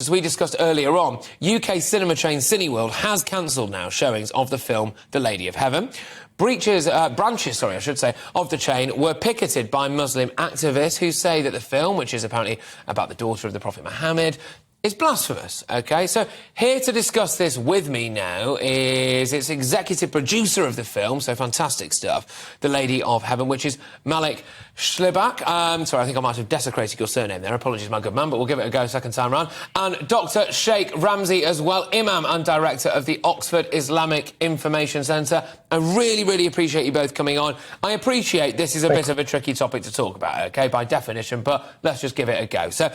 As we discussed earlier on, UK cinema chain Cineworld has cancelled now showings of the film The Lady of Heaven. Branches, of the chain were picketed by Muslim activists who say that the film, which is apparently about the daughter of the Prophet Muhammad, is blasphemous, OK? So here to discuss this with me now is its executive producer of the film, so fantastic stuff, The Lady of Heaven, which is Malik Shlibak. Sorry, I think I might have desecrated your surname there. Apologies, my good man, but we'll give it a go second time round. And Dr. Sheikh Ramzi as well, Imam and Director of the Oxford Islamic Information Centre. I really, really appreciate you both coming on. I appreciate this is a bit of a tricky topic to talk about, OK, by definition, but let's just give it a go. So,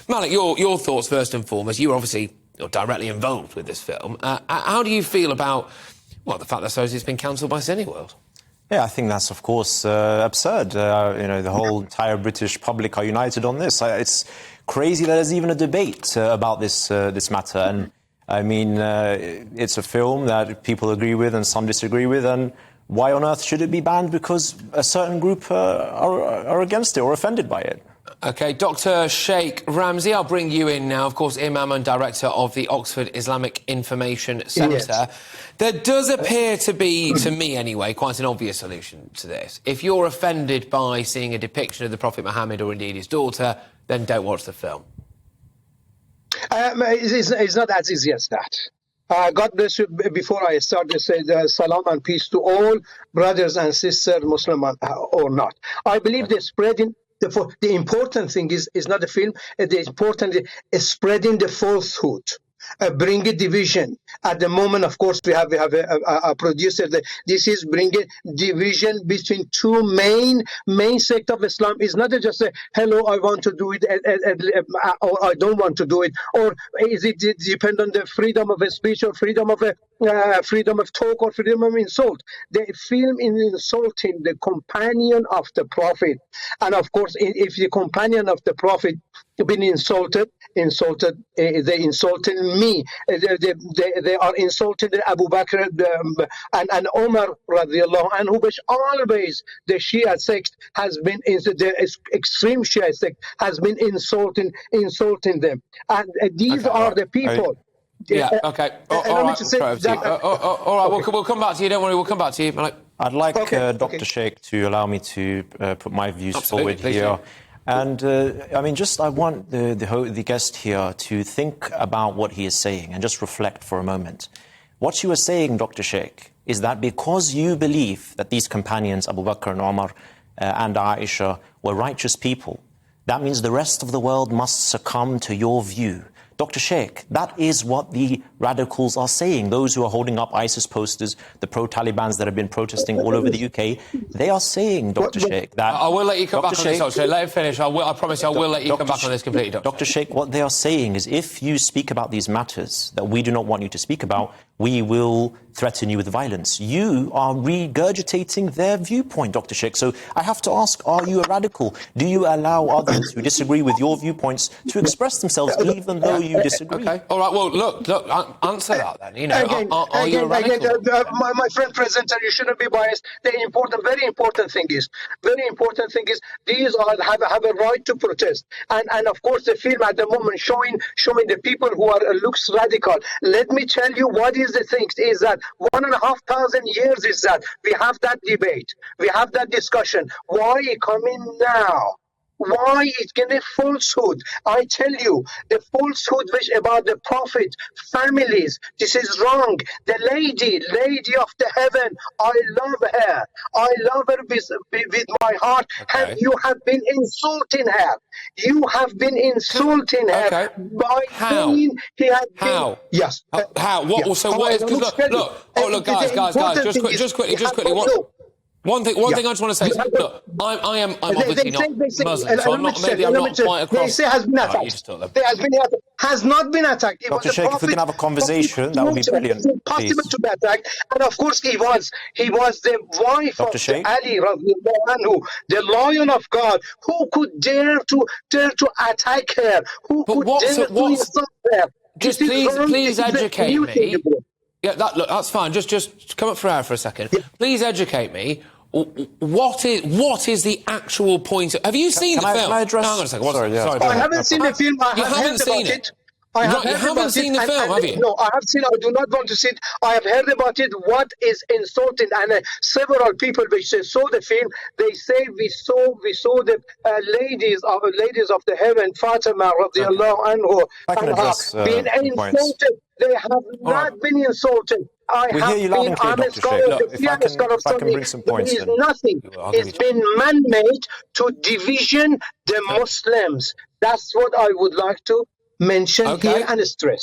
Malik, your thoughts first and foremost. You're obviously directly involved with this film. How do you feel about, well, the fact that it's been cancelled by Cineworld? Yeah, I think that's, of course, absurd. The whole entire British public are united on this. It's crazy that there's even a debate about this matter. And, I mean, it's a film that people agree with and some disagree with. And why on earth should it be banned because a certain group are against it or offended by it? OK, Dr. Sheikh Ramzi, I'll bring you in now. Of course, Imam and Director of the Oxford Islamic Information Centre. Yes. There does appear to be, to me anyway, quite an obvious solution to this. If you're offended by seeing a depiction of the Prophet Muhammad or indeed his daughter, then don't watch the film. It's not as easy as that. God bless you. Before I start to say salam and peace to all brothers and sisters, Muslim or not. I believe the spreading. The important thing is not the film. The important is spreading the falsehood, bringing division. At the moment, of course, we have a producer. This is bringing division between two main sect of Islam. It's not just a hello, I want to do it, or I don't want to do it, or is it depend on the freedom of speech or freedom of talk or freedom of insult? The film is insulting the companion of the Prophet, and of course, if the companion of the Prophet been insulted, they insulted me. They are insulting Abu Bakr and Omar radiallahu anhu, which always the Shia sect has been, the extreme Shia sect has been insulting them. And these are the people. Yeah, OK. All right, we'll come back to you. Don't worry, we'll come back to you. I'd like Dr. Sheikh to allow me to put my views forward here. And, I want the guest here to think about what he is saying and just reflect for a moment. What you are saying, Dr. Sheikh, is that because you believe that these companions, Abu Bakr and Omar and Aisha, were righteous people, that means the rest of the world must succumb to your view. Dr. Sheikh, that is what the radicals are saying. Those who are holding up ISIS posters, the pro-Talibans that have been protesting all over the UK, they are saying, Dr. Sheikh, that... I will let you come back on this, Dr. Sheikh. Let him finish. I promise you I will let you come back on this completely, Dr. Dr. Sheikh, what they are saying is if you speak about these matters that we do not want you to speak about, we will threaten you with violence. You are regurgitating their viewpoint, Dr. Sheikh. So I have to ask, are you a radical? Do you allow others who disagree with your viewpoints to express themselves even though you disagree? OK. All right, well, look, answer that then. Are you a radical? My friend presenter, you shouldn't be biased. The very important thing is, these have a right to protest. And of course, the film at the moment showing the people who looks radical. Let me tell you what is the thing is that 1,500 years is that we have that debate, we have that discussion. Why it coming now? Why it's getting falsehood? I tell you, the falsehood which about the Prophet, families, this is wrong. The lady of the heaven, I love her. I love her with my heart. Okay. And you have been insulting her. You have been insulting her by saying he had been... How? Yes. How? What? Yeah. So what is... Look, guys, just quickly. One thing I just want to say is, look, I am obviously not Muslim, so I'm not quite across... They say has been attacked. Has not been attacked. Dr. Sheikh, if we can have a conversation, that would be brilliant. It's impossible to be attacked. And of course he was the wife of Ali, anhu, the lion of God, who could dare to attack her, who could dare to insult her. Just please educate me. Yeah, that's fine. Just come up for air for a second. Yeah. Please educate me. What is the actual point? Have you seen the film? Can I address? Hang on a second. Sorry, I haven't seen the film. I haven't seen it. I have Right, you heard haven't about seen it, the film, have you? No, I have seen. I do not want to see it. I have heard about it. What is insulting, and several people which saw the film, they say we saw the ladies of the heaven, Fatima radiallahu anha, being insulted. They have not been insulted. We hear you loud and clear, I'm a Dr. scholar Sheikh. of Look, the scholar of if I can Sunni. bring some There points is in. nothing. It's been man-made to division the Muslims. That's what I would like to mention here and stress.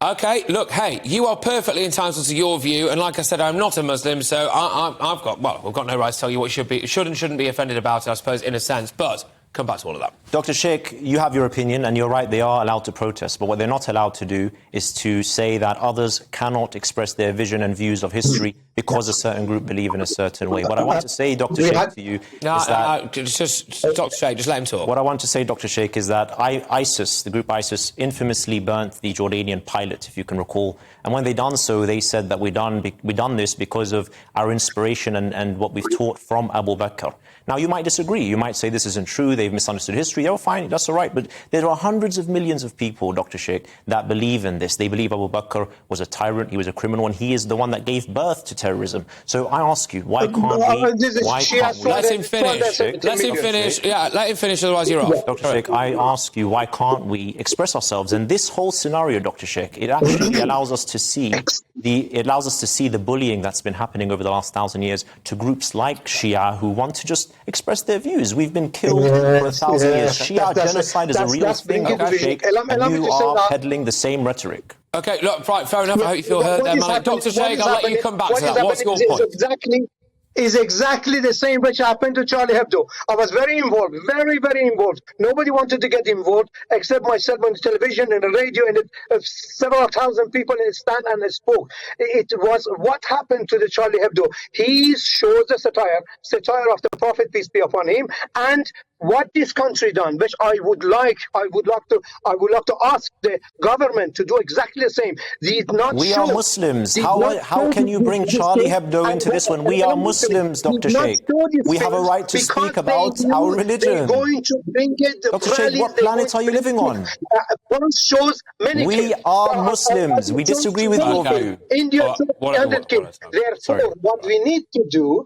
Okay, look, hey, you are perfectly entitled to your view, and like I said, I'm not a Muslim, so I've got no right to tell you what should and shouldn't be offended about, I suppose, in a sense, but come back to all of that. Dr. Sheikh, you have your opinion, and you're right, they are allowed to protest, but what they're not allowed to do is to say that others cannot express their vision and views of history because a certain group believe in a certain way. What I want to say, Dr. Sheikh, to you is that... Dr. Sheikh, just let him talk. What I want to say, Dr. Sheikh, is that ISIS, the group ISIS, infamously burnt the Jordanian pilot, if you can recall. And when they done so, they said that we done this because of our inspiration and what we've taught from Abu Bakr. Now, you might disagree. You might say this isn't true. They've misunderstood history. Oh, fine, that's all right. But there are hundreds of millions of people, Dr. Sheikh, that believe in this. They believe Abu Bakr was a tyrant, he was a criminal, and he is the one that gave birth to terrorism. So I ask you, why can't we... Let him finish. Let him finish. Yeah, let him finish, otherwise you're off. Dr. Sheikh, I ask you, why can't we express ourselves? And this whole scenario, Dr. Sheikh, it actually allows us to see the bullying that's been happening over the last 1,000 years to groups like Shia who want to just express their views. We've been killed for 1,000 years. Shia genocide is a real thing, Dr. Sheikh, and you are peddling the same rhetoric. Okay, look, right, fair enough. I hope you feel heard there, Malik. Dr. Sheikh, I'll let you come back to that. What's your point? Is exactly the same which happened to Charlie Hebdo. I was very involved, very, very involved. Nobody wanted to get involved except myself on the television and the radio, and several thousand people in the stand and I spoke. It was what happened to the Charlie Hebdo. He shows the satire of the Prophet, peace be upon him, and what this country done, which I would like to ask the government to do exactly the same. We are Muslims. How can you bring Charlie Hebdo into this when we are Muslims, Dr. Sheikh? We have a right to speak about our religion. Dr. Sheikh, what planet are you living on? We are Muslims. We disagree with your view. India, therefore, what we need to do,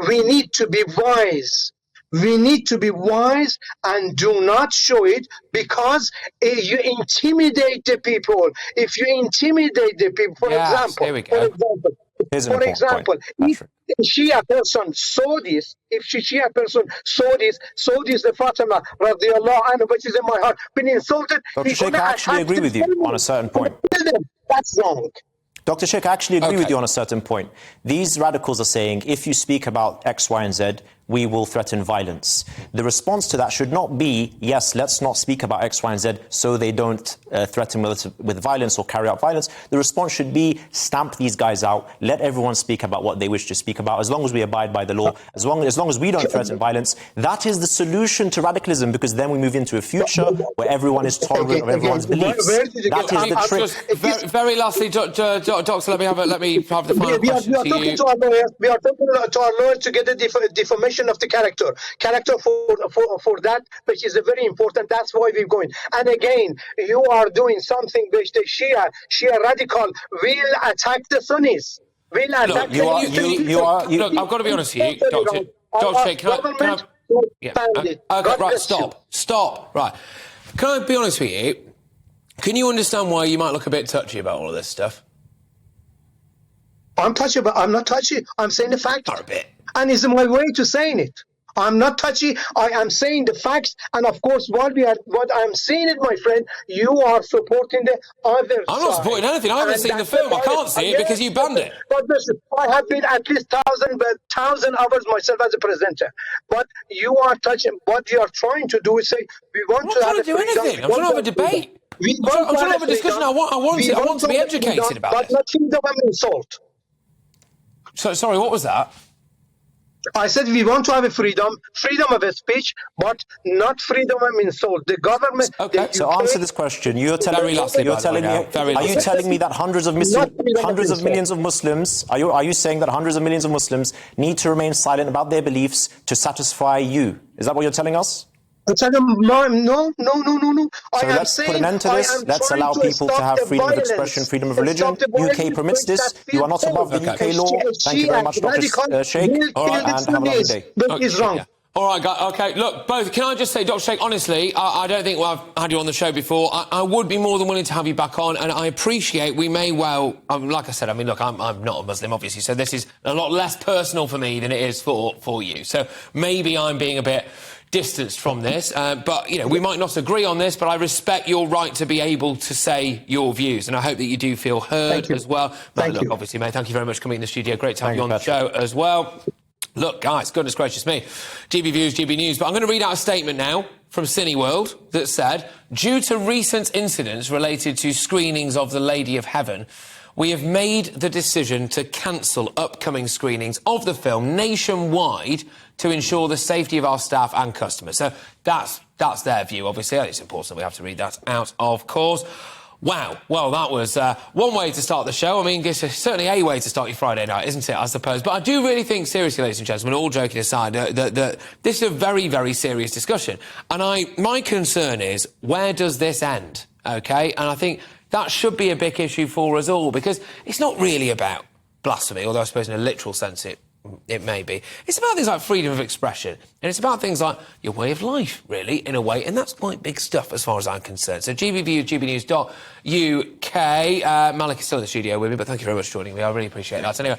we need to be wise. We need to be wise and do not show it, because you intimidate the people. If you intimidate the people, for example, if a Shia person saw this, the Fatima radiallahu anha, which is in my heart, been insulted. Dr. Sheikh, I actually agree with you on a certain point. That's wrong. Dr. Sheikh, I actually agree with you on a certain point. These radicals are saying, if you speak about X, Y, and Z, we will threaten violence. The response to that should not be, yes, let's not speak about X, Y, and Z so they don't threaten with violence or carry out violence. The response should be, stamp these guys out, let everyone speak about what they wish to speak about, as long as we abide by the law, as long as we don't threaten violence. That is the solution to radicalism, because then we move into a future where everyone is tolerant of everyone's beliefs. That is the trick. Very lastly, Doctor, let me have the final question to you. We are talking to our lawyers to get a defamation of the character for that, which is very important. That's why we're going. And again, you are doing something which the Shia radical will attack the Sunnis. Look, I've got to be honest with you, Dr. Sheikh, can I right, stop. Right. Can I be honest with you? Can you understand why you might look a bit touchy about all of this stuff? I'm touchy, but I'm not touchy. I'm saying the fact. Not a bit. And it's my way to saying it. I'm not touchy. I am saying the facts. And of course, what I'm saying it, my friend, you are supporting the other side. I'm not supporting anything. I haven't seen the film. I can't see it because you banned it. But listen, I have been at least 1,000 hours myself as a presenter. But you are touching. What you are trying to do is say we want to have do anything. I'm trying to have a debate. I'm trying to have a discussion. I want to be educated about it. But not freedom of insult. So, sorry, what was that? I said we want to have a freedom of a speech, but not freedom of insult. The government... Okay, so answer this question. Are you telling me that hundreds of millions of Muslims, are you saying that hundreds of millions of Muslims need to remain silent about their beliefs to satisfy you? Is that what you're telling us? No, no, no, no, no. So let's put an end to this. Let's allow people to have freedom of expression, freedom of religion. UK permits this. You are not above the UK law. Thank you very much, Dr. Sheikh. All right, and have a lovely day. That is wrong. Yeah. All right, guys. OK, look, both, can I just say, Dr. Sheikh, honestly, I don't think I've had you on the show before. I would be more than willing to have you back on, and I appreciate we may well... like I said, I mean, look, I'm not a Muslim, obviously, so this is a lot less personal for me than it is for you. So maybe I'm being a bit distanced from this, but, you know, we might not agree on this, but I respect your right to be able to say your views, and I hope that you do feel heard as well. Thank you. Obviously, mate, thank you very much for coming in the studio. Great to have you on the show as well. Look, guys, goodness gracious me. GB Views, GB News. But I'm going to read out a statement now from Cineworld that said, due to recent incidents related to screenings of The Lady of Heaven, we have made the decision to cancel upcoming screenings of the film nationwide to ensure the safety of our staff and customers. So that's their view, obviously. It's important we have to read that out, of course. Wow. Well, that was one way to start the show. I mean, it's certainly a way to start your Friday night, isn't it, I suppose? But I do really think, seriously, ladies and gentlemen, all joking aside, that this is a very, very serious discussion. And my concern is, where does this end? OK? And I think that should be a big issue for us all, because it's not really about blasphemy, although I suppose in a literal sense it may be. It's about things like freedom of expression, and it's about things like your way of life, really, in a way, and that's quite big stuff as far as I'm concerned. So GBView, gbnews.uk. Malik is still in the studio with me, but thank you very much for joining me. I really appreciate that. Anyway,